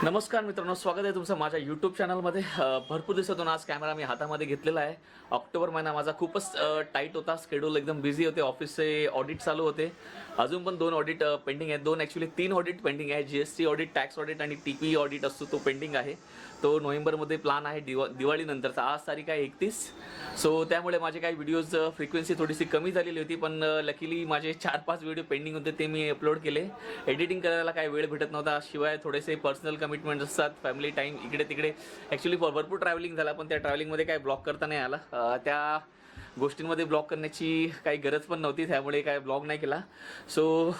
नमस्कार मित्रांनो, स्वागत आहे तुमचं माझ्या यूट्यूब चॅनलमध्ये. भरपूर दिवसातून आज कॅमेरा मी हातामध्ये घेतलेला आहे. ऑक्टोबर महिना माझा खूपच टाईट होता, शेड्यूल एकदम बिझी होते, ऑफिसचे ऑडिट चालू होते. अजून पण 2 ऑडिट पेंडिंग आहेत. 2 ॲक्च्युली 3 ऑडिट पेंडिंग आहे. GST ऑडिट, टॅक्स ऑडिट आणि TP ऑडिट असतो तो पेंडिंग आहे. तो नोव्हेंबरमध्ये प्लान आहे, दिवाळीनंतरचा. आज तारीख आहे 31. सो त्यामुळे माझे काही व्हिडिओज फ्रिक्वेन्सी थोडीशी कमी झालेली होती, पण लकीली माझे 4-5 व्हिडिओ पेंडिंग होते, ते मी अपलोड केले. एडिटिंग करायला काही वेळ भेटत नव्हता, शिवाय थोडेसे पर्सनल कमिटमेंट असतात, फॅमिली टाईम इकडे तिकडे. ॲक्च्युली भरपूर ट्रॅव्हलिंग झाला, पण त्या ट्रॅव्हलिंगमध्ये काही ब्लॉग करता नाही आला. त्या गोष्टींमध्ये ब्लॉग करण्याची काही गरज पण नव्हती, त्यामुळे काय ब्लॉग नाही केला. सो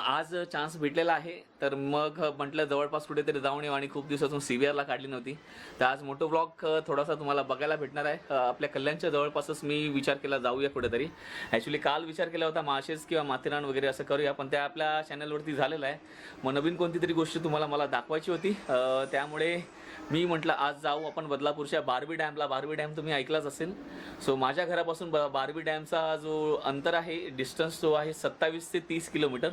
आज चान्स भेटलेला आहे, तर मग म्हटलं जवळपास कुठेतरी जाऊन येऊ, आणि खूप दिवसातून CVRला काढली नव्हती. तर आज मोठो ब्लॉग थोडासा तुम्हाला बघायला भेटणार आहे. आपल्या कल्याणच्या जवळपासच मी विचार केला जाऊया कुठेतरी. ॲक्च्युली काल विचार केला होता माळशेज किंवा माथेरान वगैरे असं करूया, पण त्या आपल्या चॅनलवरती झालेलं आहे. मग नवीन कोणती तरी गोष्ट मला दाखवायची होती, त्यामुळे मी म्हटलं आज जाऊ आपण बदलापूरच्या बारबी डॅमला. बारबी डॅम तुम्ही ऐकलाच असेल. सो माझ्या घरापासून बारबी डॅमचा जो अंतर आहे, डिस्टन्स तो आहे 27 ते 30 किलोमीटर.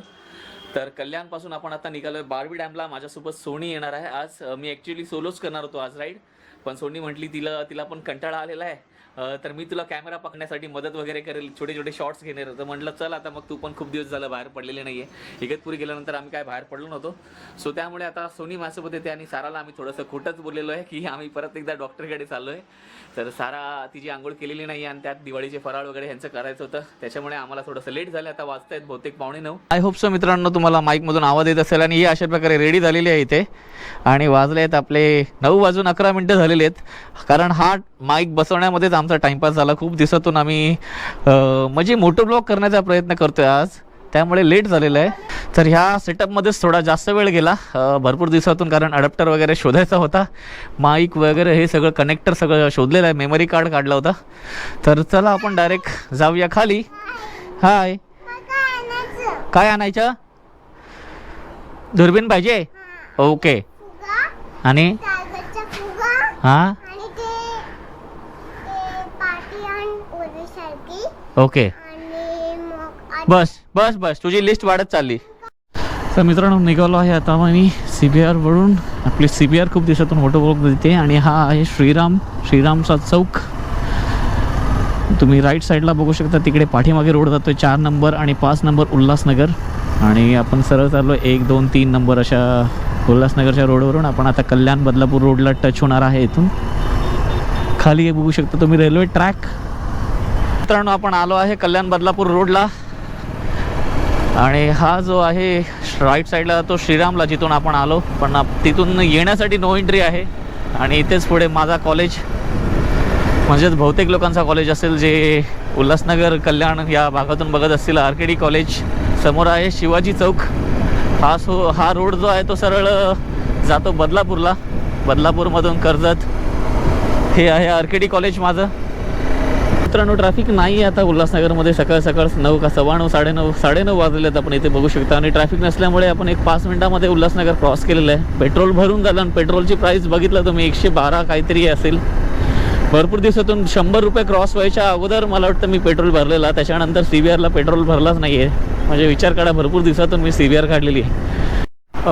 तर कल्याणपासून आपण आता निघालो आहे बारबी डॅमला. माझ्यासोबत सोनी येणार आहे आज. मी ॲक्च्युली सोलोच करणार होतो आज राईड, पण सोनी म्हटली तिला पण कंटाळा आलेला आहे, तर मी तुला कॅमेरा पकडण्यासाठी मदत वगैरे करेल, छोटे छोटे शॉर्ट्स घेणार. तर म्हटलं चल आता, मग तू पण खूप दिवस झालं बाहेर पडलेले नाही आहे. इगतपुरी गेल्यानंतर आम्ही काय बाहेर पडलो नव्हतो. सो त्यामुळे आता सोनी माझ्यासोबत येते, आणि साराला आम्ही थोडंसं खोटंच बोललेलो आहे की आम्ही परत एकदा डॉक्टरकडे चाललो आहे. तर सारा तिची आंघोळ केलेली नाही, आणि त्यात दिवाळीचे फराळ वगैरे ह्यांचं करायचं होतं, त्याच्यामुळे आम्हाला थोडंसं लेट झालं. आता वाजता आहेत बहुतेक 8:45. आय होप सो मित्रांनो तुम्हाला माईकमधून आवाज येत असेल. आणि ही अशा प्रकारे रेडी झालेली आहे इथे, आणि वाजले आहेत आपले 9:11 झालेले आहेत. कारण हा माईक बसवण्यामध्येच आमचा टाइमपास झाला. खूप दिवसातून आम्ही म्हणजे मोटो ब्लॉग करण्याचा प्रयत्न करतोय आज, त्यामुळे लेट झालेलं आहे. तर ह्या सेटअपमध्येच थोडा जास्त वेळ गेला भरपूर दिवसातून, कारण अडॅप्टर वगैरे शोधायचा होता, माईक वगैरे हे सगळं कनेक्टर सगळं शोधलेलं आहे, मेमरी कार्ड काढला होता. तर चला आपण डायरेक्ट जाऊया खाली. हाय, काय आणायचं? दुर्बीण पाहिजे? ओके. आणि हां ओके, बस बस बस, तुझी लिस्ट वाढत चालली. तर मित्रांनो निघालो आहे आता आम्ही CBRवरून. आपली CBR खूप दिवसातून मोठं ब्लॉग देते, आणि हा आहे श्रीरामचा चौक. तुम्ही राईट साईडला बघू शकता, तिकडे पाठीमागे रोड जातोय 4 नंबर आणि 5 नंबर उल्हासनगर, आणि आपण सरळ चाललो 1, 2, 3 नंबर अशा उल्हासनगरच्या रोडवरून. आपण आता कल्याण बदलापूर रोडला टच होणार आहे. इथून खाली बघू शकता तुम्ही रेल्वे ट्रॅक. मित्रांनो आपण आलो आहे कल्याण बदलापूर रोडला, आणि हा जो आहे राईट साईडला तो श्रीरामला, जिथून आपण आलो. पण तिथून येण्यासाठी नो एंट्री आहे, आणि इथेच पुढे माझा कॉलेज, म्हणजेच बहुतेक लोकांचा कॉलेज असेल जे उल्हासनगर कल्याण या भागातून बघत असतील. RKD कॉलेज समोर आहे. शिवाजी चौक हा रोड जो आहे तो सरळ जातो बदलापूरला. बदलापूरमधून कर्जत हे आहे RKD कॉलेज माझं. मित्रांनो ट्रॅफिक नाही आहे आता उल्हासनगरमध्ये. सकाळ 9 का 9:15 साडेनऊ वाजलेले आहेत आपण इथे बघू शकता, आणि ट्रॅफिक नसल्यामुळे आपण एक 5 मिनिटामध्ये उल्हासनगर क्रॉस केलेलं आहे. पेट्रोल भरून झालं, आणि पेट्रोलची प्राईस बघितलं तुम्ही 112 काहीतरी असेल. भरपूर दिवसातून 100 रुपये क्रॉस व्हायच्या अगोदर मला वाटतं मी पेट्रोल भरलेला. त्याच्यानंतर CBRला पेट्रोल भरलाच नाही आहे. म्हणजे विचार करा, भरपूर दिवसातून मी CBR काढलेली आहे.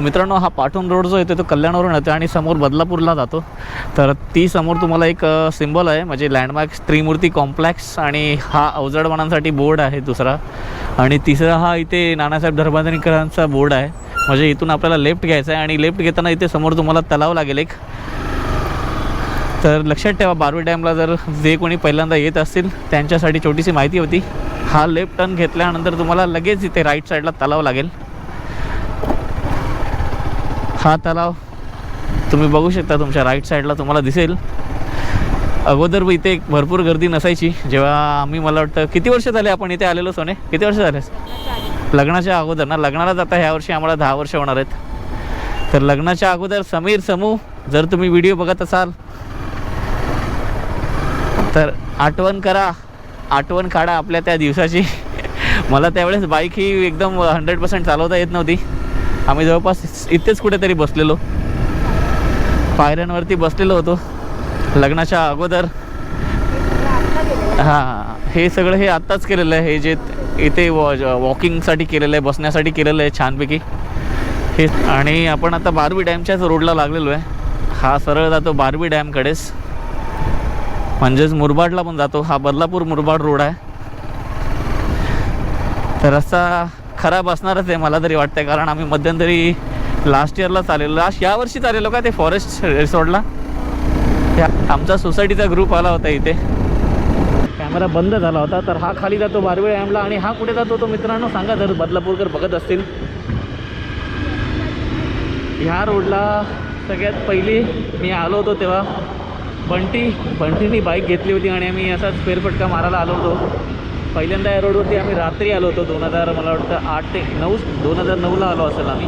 मित्रांनो हा पाटण रोड जो येतो तो कल्याणवरून येतो, आणि समोर बदलापूरला जातो. तर ती समोर तुम्हाला एक सिम्बॉल आहे, म्हणजे लँडमार्क त्रिमूर्ती कॉम्प्लेक्स, आणि हा अवजडवानांसाठी बोर्ड आहे दुसरा, आणि तिसरा हा इथे नानासाहेब धर्माधिकाऱ्यांचा बोर्ड आहे. म्हणजे इथून आपल्याला लेफ्ट घ्यायचा आहे, आणि लेफ्ट घेताना इथे समोर तुम्हाला तलाव लागेल एक. तर लक्षात ठेवा, बारबी डॅमला जर जे कोणी पहिल्यांदा येत असतील त्यांच्यासाठी छोटीशी माहिती होती. हा लेफ्ट टर्न घेतल्यानंतर तुम्हाला लगेच इथे राईट साईडला तलाव लागेल. हा तलाव तुम्ही बघू शकता, तुमच्या राईट साईडला तुम्हाला दिसेल. अगोदर इथे भरपूर गर्दी नसायची जेव्हा आम्ही, मला वाटतं किती वर्ष झाले आपण इथे आलेलो सोने? किती वर्ष झाले? लग्नाच्या अगोदर ना. लग्नाला जाता ह्या वर्षी आम्हाला 10 वर्ष होणार आहेत. तर लग्नाच्या अगोदर समीर, समू जर तुम्ही व्हिडिओ बघत असाल तर आठवण करा, आठवण काढा आपल्या त्या दिवसाची. मला त्यावेळेस बाईक ही एकदम 100% चालवता येत नव्हती. आम्ही जवळपास इथेच कुठेतरी बसलेलो, पायऱ्यांवरती बसलेलो होतो लग्नाच्या अगोदर. हां, हे सगळं हे आत्ताच केलेलं आहे. हे जे इथे वॉकिंगसाठी केलेलं आहे, बसण्यासाठी केलेलं आहे छानपैकी हे. आणि आपण आता बारवी डॅमच्याच रोडला लागलेलो आहे. हा सरळ जातो बारवी डॅमकडेच, म्हणजेच मुरबाडला पण जातो. हा बदलापूर मुरबाड रोड आहे. तर रस्ता खराब असणारच आहे मला तरी वाटतं, कारण आम्ही मध्यंतरी लास्ट इयरलाच आलेलो, यावर्षीच आलेलो का ते फॉरेस्ट रिसॉर्टला. आमचा सोसायटीचा ग्रुप आला होता इथे. कॅमेरा बंद झाला होता. तर हा खाली जातो बारवी डॅमला. आणि हा कुठे जातो तो मित्रांनो सांगा जर बदलापूरकर बघत असतील. ह्या रोडला सगळ्यात पहिली मी आलो होतो तेव्हा बंटीनी बाईक घेतली होती आणि आम्ही असाच फेरफटका मारायला आलो होतो. पहिल्यांदा या रोडवरती आम्ही रात्री आलो होतो. मला वाटतं 8 ते 9 2009ला आलो असेल आम्ही.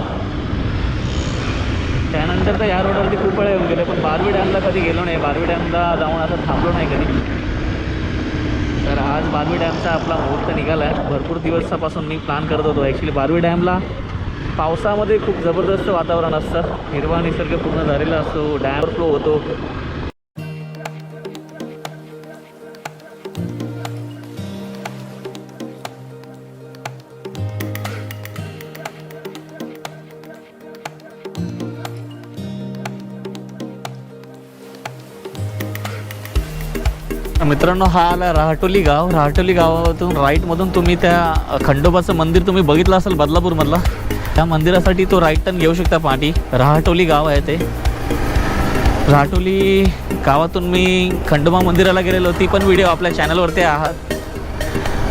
त्यानंतर तर या रोडवरती खूप वेळा येऊन गेले, पण बारवी डॅमला कधी गेलो नाही. बारवी डॅमला जाऊन असं थांबलो नाही कधी. तर आज बारवी डॅमचा आपला मुहूर्त निघाला आहे. भरपूर दिवसापासून मी प्लॅन करत होतो. ॲक्च्युली बारवी डॅमला पावसामध्ये खूप जबरदस्त वातावरण असतं, हिरवा निसर्ग पूर्ण झालेला असतो, डॅम फ्लो होतो. मित्रांनो, हा आला रहाटोली गाव. रहाटोली गावातून राईटमधून तुम्ही त्या खंडोबाचं मंदिर तुम्ही बघितलं असेल बदलापूरमधला, त्या मंदिरासाठी तो राईट टर्न घेऊ शकता पाठी. रहाटोली गाव आहे ते. रहाटोली गावातून मी खंडोबा मंदिराला गेलेलो. ती पण व्हिडिओ आपल्या चॅनलवरती आहात.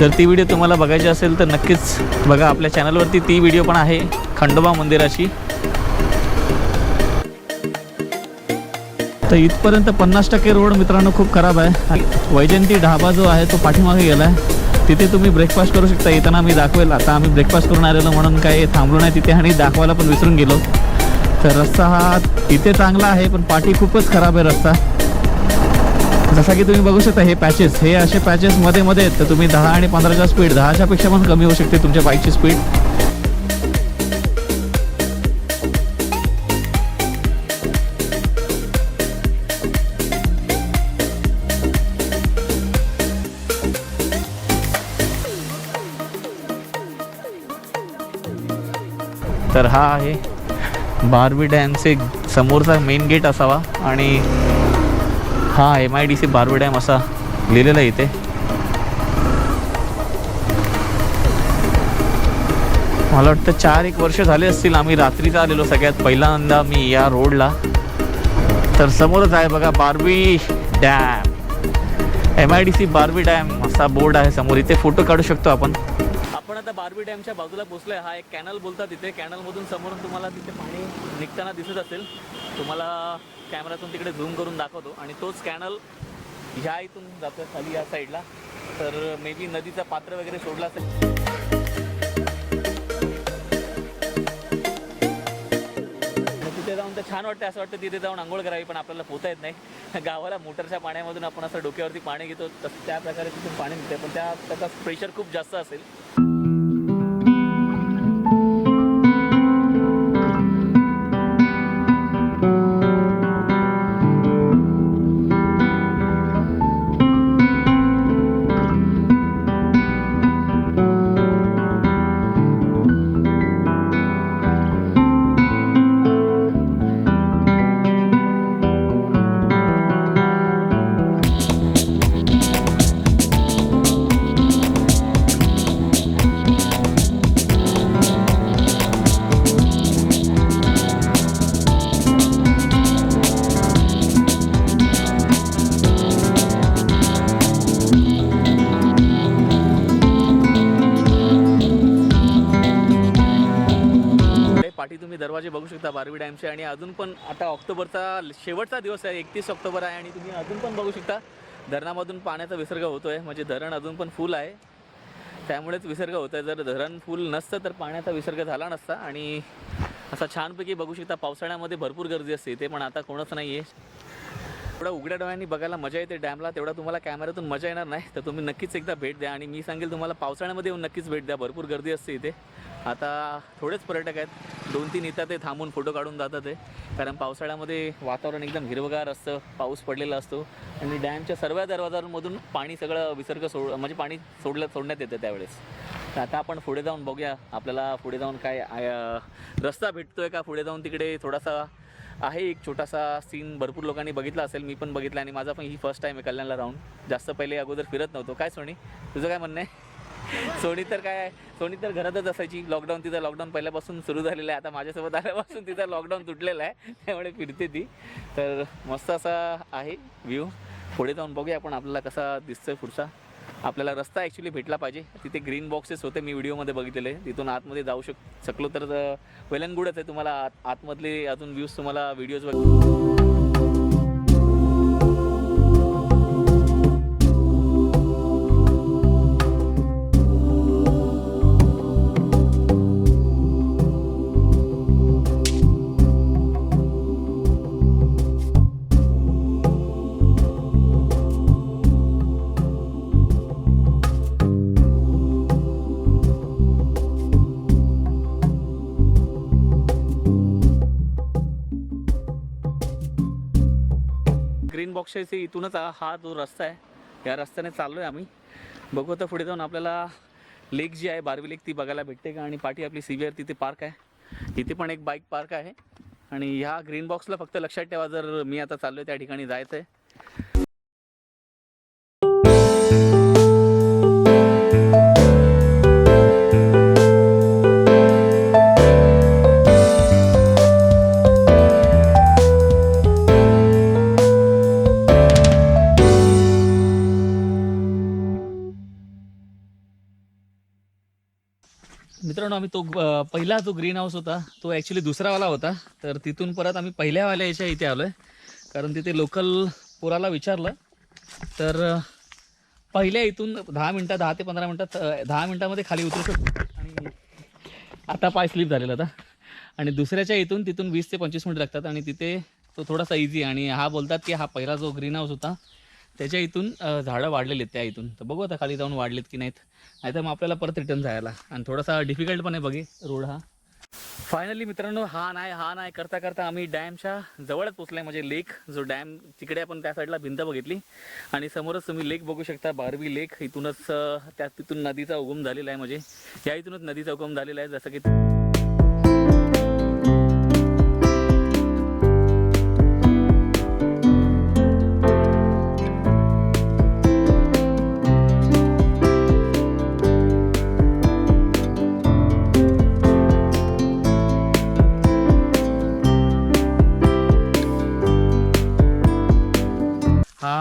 जर ती व्हिडिओ तुम्हाला बघायची असेल तर नक्कीच बघा. आपल्या चॅनलवरती ती व्हिडिओ पण आहे खंडोबा मंदिराची. तर इथपर्यंत 50% रोड मित्रांनो खूप खराब आहे. वैजयंती ढाबा जो आहे तो पाठीमागे गेला आहे. तिथे तुम्ही ब्रेकफास्ट करू शकता. येताना मी दाखवेल. आता आम्ही ब्रेकफास्ट करून आलेलो म्हणून काही थांबलो नाही तिथे आणि दाखवायला पण विसरून गेलो. तर रस्ता हा इथे चांगला आहे, पण पाठी खूपच खराब आहे रस्ता. जसा की तुम्ही बघू शकता हे पॅचेस, हे असे पॅचेस मध्ये मध्ये आहेत. तर तुम्ही 10 आणि 15च्या स्पीड 10च्या पेक्षा पण कमी होऊ शकते तुमच्या बाईकची स्पीड. तर हा आहे बारवी डॅमचे समोरचा मेन गेट असावा आणि हा MIDC बारवी डॅम असा लिहिलेला आहे इथे. मला वाटतं 4-1 वर्ष झाले असतील आम्ही रात्रीचा आलेलो सगळ्यात पहिल्यांदा मी या रोडला. तर समोरच आहे बघा Barvi dam, MIDC Barvi dam असा बोर्ड आहे समोर. इथे फोटो काढू शकतो आपण. आता बारवी डॅमच्या बाजूला पोहोचलोय. हा एक कॅनल बोलतात इथे. कॅनलमधून समोरून तुम्हाला तिथे पाणी निघताना दिसत असेल. तुम्हाला कॅमेरातून तिकडे झूम करून दाखवतो. आणि तोच कॅनल ह्या इथून जातो खाली या साईडला. तर मे बी नदीचा पात्र वगैरे सोडला असेल. तिथे जाऊन तर छान वाटतं. असं वाटतं तिथे जाऊन आंघोळ करावी, पण आपल्याला पोहता येत नाही. गावाला मोटरच्या पाण्यामधून आपण असं डोक्यावरती पाणी घेतो तसं त्या प्रकारे तिथून पाणी निघते, पण त्याचा प्रेशर खूप जास्त असेल. पाठी तुम्ही दरवाजे बघू शकता बारवी डॅमचे. आणि अजून पण आता ऑक्टोबरचा शेवटचा दिवस आहे, 31 ऑक्टोबर आहे. आणि तुम्ही अजून पण बघू शकता धरणामधून पाण्याचा विसर्ग होतो आहे. म्हणजे धरण अजून पण फुल आहे, त्यामुळेच विसर्ग होत आहे. जर धरण फुल नसतं तर पाण्याचा विसर्ग झाला नसता. आणि असा छानपैकी बघू शकता. पावसाळ्यामध्ये भरपूर गर्दी असते इथे, पण आता कोणच नाही आहे. एवढा उघड्या डोळ्यांनी बघायला मजा येते डॅमला, तेवढा तुम्हाला कॅमेऱ्यातून मजा येणार नाही. तर तुम्ही नक्कीच एकदा भेट द्या आणि मी सांगेल तुम्हाला पावसाळ्यामध्ये येऊन नक्कीच भेट द्या. भरपूर गर्दी असते इथे. आता थोडेच पर्यटक आहेत, 2-3 येतात ते थांबून फोटो काढून जातात ते, कारण पावसाळ्यामध्ये वातावरण एकदम हिरवगार असतं, पाऊस पडलेला असतो आणि डॅमच्या सर्व दरवाजांमधून पाणी सगळं विसर्ग म्हणजे पाणी सोडण्यात येतं त्यावेळेस. तर आता आपण पुढे जाऊन बघूया, आपल्याला पुढे जाऊन काय रस्ता भेटतोय का. पुढे जाऊन तिकडे थोडासा आहे एक छोटासा सीन, भरपूर लोकांनी बघितला असेल, मी पण बघितला आणि माझा पण ही फर्स्ट टाईम आहे कल्याणला राहून. जास्त पहिले अगोदर फिरत नव्हतो. काय सोनी, तुझं काय म्हणणं आहे? सोनी तर घरातच असायची. लॉकडाऊन, तिथं लॉकडाऊन पहिल्यापासून सुरू झालेलं आहे. आता माझ्यासोबत आल्यापासून तिथं लॉकडाऊन तुटलेलं आहे, त्यामुळे फिरते ती. तर मस्त असा आहे व्ह्यू. पुढे जाऊन बघूया आपण आपल्याला कसा दिसतोय पुढचा. आपल्याला रस्ता ॲक्च्युली भेटला पाहिजे. तिथे ग्रीन बॉक्सेस होते, मी व्हिडिओमध्ये बघितलेले. तिथून आतमध्ये जाऊ शकलो तर वेल अँड गुडच आहे. तुम्हाला आतमधले अजून व्ह्यूज तुम्हाला व्हिडिओज ग्रीन बॉक्सचे इथूनच हा जो रस्ता आहे, या रस्त्याने चाललो आहे आम्ही. बघू तर पुढे जाऊन आपल्याला लेक जी आहे, बारवी लेक, ती बघायला भेटते का. आणि पाठी आपली CVR तिथे पार्क आहे. इथे पण एक बाईक पार्क आहे. आणि ह्या ग्रीन बॉक्सला फक्त लक्षात ठेवा, जर मी आता चाललो आहे त्या ठिकाणी जायचं आहे. मित्रांनो, आम्ही तो पहिला जो ग्रीन हाऊस होता तो ॲक्च्युली दुसरावाला होता. तर तिथून परत आम्ही पहिल्यावाल्या याच्या इथे आलो आहे, कारण तिथे लोकल पोराला विचारलं तर पहिल्या इथून 10 ते 15 मिनटात 10 मिनटामध्ये खाली उतरू शकतो. आणि आता पाय स्लिप झालेला होता. आणि दुसऱ्याच्या इथून तिथून 20 ते 25 मिनिट लागतात आणि तिथे तो थोडासा इझी. आणि हा बोलतात की हा पहिला जो ग्रीन हाऊस होता त्याच्या इथून झाडं वाढलेली आहेत त्या इथून. तर बघू आता खाली जाऊन वाढलेत की नाहीत, नाहीतर मग आपल्याला परत रिटर्न जायला. आणि थोडासा डिफिकल्ट पण आहे बघे रोड हा. फायनली मित्रांनो, हा नाही करता करता आम्ही डॅमच्या जवळच पोचलाय. म्हणजे लेक जो डॅम तिकडे आपण त्या साईडला भिंत बघितली आणि समोरच तुम्ही लेक बघू शकता, बारवी लेक. इथूनच तिथून नदीचा उगम झालेला आहे. म्हणजे या इथूनच नदीचा उगम झालेला आहे. जसं की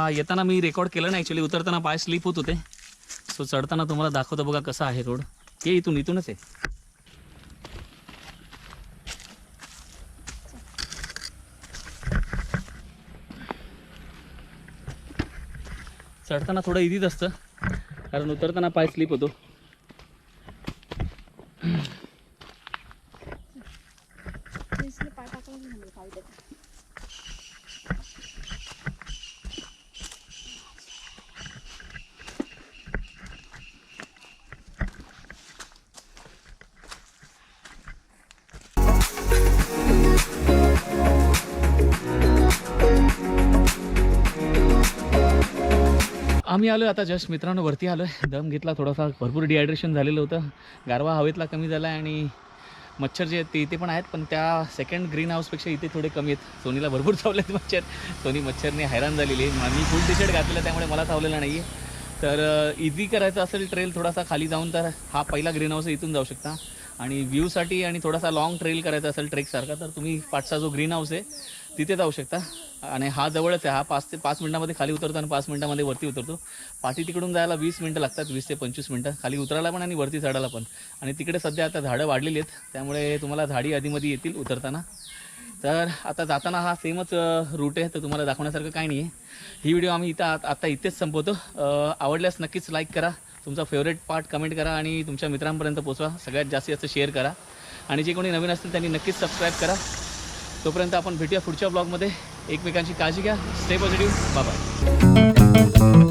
येताना मी रेकॉर्ड केलं नाही ॲक्च्युली, उतरताना पाय स्लिप होत होते. सो चढताना तुम्हाला दाखवतो बघा कसा आहे रोड. हे इथूनच आहे. चढताना थोडं इझीच असतं, कारण उतरताना पाय स्लिप होतो. आम्ही आलो आता जस्ट मित्रांनो वरती आलो आहे. दम घेतला थोडासा, भरपूर डिहायड्रेशन झालेलं होतं. गारवा हवेतला कमी झाला आहे आणि मच्छर जे आहेत ते इथे पण आहेत, पण त्या सेकंड ग्रीन हाऊसपेक्षा इथे थोडे कमी आहेत. सोनीला भरपूर चावलेत मच्छर. सोनी मच्छरने हैराण झालेली आहे. मी फुल टी-शर्ट घातलेला त्यामुळे मला चावलेला नाही आहे. तर इझी करायचं असेल ट्रेल थोडासा खाली जाऊन तर हा पहिला ग्रीन हाऊस इथून जाऊ शकता. आणि व्ह्यूसाठी आणि थोडासा लॉंग ट्रेल करायचा असेल ट्रेकसारखा तर तुम्ही पाठचा जो ग्रीन हाऊस आहे तिथे जाऊ शकता. आणि हा जवळच आहे. हा 5 मिनटामध्ये खाली उतरतो आणि 5 मिनटामध्ये वरती उतरतो. पाठी तिकडून जायला 20 मिनटं लागतात, 20 ते 25 मिनटं खाली उतरायला पण आणि वरती चढायला पण. आणि तिकडे सध्या आता झाडं वाढलेली आहेत, त्यामुळे तुम्हाला झाडी आधीमध्ये येतील उतरताना. तर आता जाताना हा सेमच रूट आहे, तर तुम्हाला दाखवण्यासारखं काही नाही आहे. ही व्हिडिओ आम्ही आता इथेच संपवतो. आवडल्यास नक्कीच लाईक करा, तुमचा फेवरेट पार्ट कमेंट करा आणि तुमच्या मित्रांपर्यंत पोचवा. सगळ्यात जास्तीत जास्त शेअर करा. आणि जे कोणी नवीन असतील त्यांनी नक्कीच सबस्क्राईब करा. तोपर्यंत आपण भेटूया पुढच्या ब्लॉगमध्ये. एकमेकांची काळजी घ्या. Stay positive. Bye bye.